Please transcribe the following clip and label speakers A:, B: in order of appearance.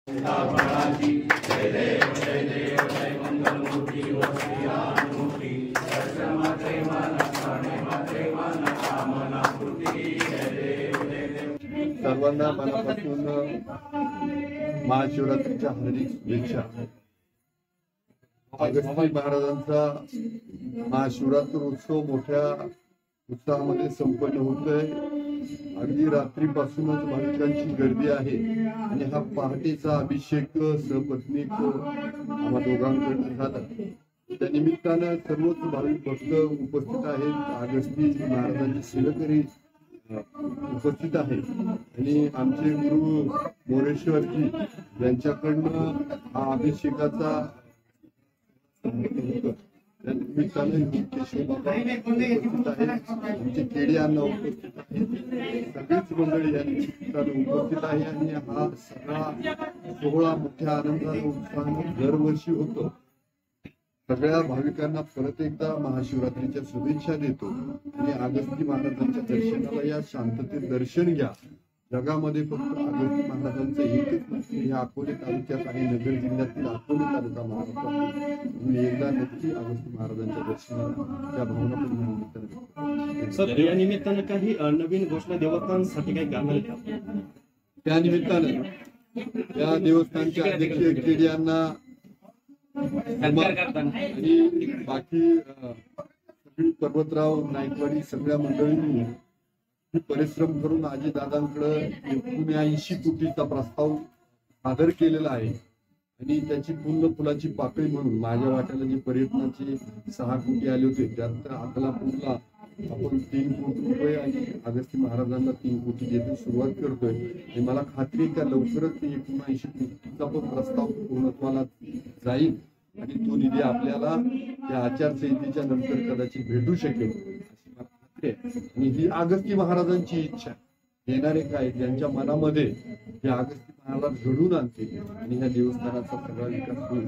A: जय देव जय मंगलमूर्ती वस्त्रियानुमूर्ती दर्शन मात्रे मन स्मरणे मात्रे मन कामना पूर्ती जय देव
B: सर्वांना मनापासून महाशिवरात्रीच्या हार्दिक शुभेच्छा। अगस्ती महाराजांचा महाशिवरात्र उत्सव मोठ्या उत्साहामध्ये संपन्न होतोय। अगदी रात्रीपासूनच भाविकांची गर्दी आहे आणि हा पहाटेचा अभिषेक सपत्नीक आम्हा दोघांकडे झाला। त्या निमित्तानं सर्वच भाविक भक्त उपस्थित आहेत। अगस्ती महाराजांचे सेवेकरी उपस्थित आहेत आणि आमचे गुरु मोरेश्वरजी यांच्याकडनं हा अभिषेकाचा आमचे केडी अण्णा उपस्थित आहेत। सगळीच मंडळी या निमित्तानं उपस्थित आहे आणि हा सगळा सोहळा मोठ्या आनंदाने उत्साहाने दरवर्षी होतो। सगळ्या भाविकांना परत एकदा महाशिवरात्रीच्या शुभेच्छा देतो आणि अगस्ती महाराजांच्या दर्शनाला या शांततेत दर्शन घ्या। जगामध्ये फक्त अगस्ती महाराजांचं एकच नसते, हे अकोले तालुक्यात आणि नगर जिल्ह्यातील अकोले तालुका महाराष्ट्रात तुम्ही एकदा नक्की अगस्ती महाराजांच्या दर्शनाला त्या भावना पण
C: सर, या निमित्तानं काही नवीन घोषणा देवस्थानांसाठी काही करणार आहेत?
B: त्या निमित्तानं या देवस्थानचे अध्यक्ष केडी यांना आणि बाकी सगळी पर्वतराव नाईकवाडी सगळ्या मंडळींनी परिश्रम करून अजितदादांकडे 80 कोटीचा प्रस्ताव सादर केलेला आहे आणि त्याची पूर्ण फुलाची पाकळी म्हणून माझ्या वाट्याला जे पर्यटनाचे 6 कोटी आले होते त्यात अकलापूरला आपण 3 कोटी रुपये आणि अगस्ती महाराजांना 3 कोटी देऊन सुरुवात करतोय आणि मला खात्री आहे का लवकरच 79 कोटीचा पण प्रस्ताव पूर्णत्वाला जाईल आणि तो निधी आपल्याला या आचारसंहितेच्या नंतर कदाचित भेटू शकेल अशी मला खात्री आहे। आणि ही अगस्ती महाराजांची इच्छा येणारे काय ज्यांच्या मनामध्ये हे अगस्ती महाराज घडून आणते आणि ह्या देवस्थानाचा सगळा विकास होईल।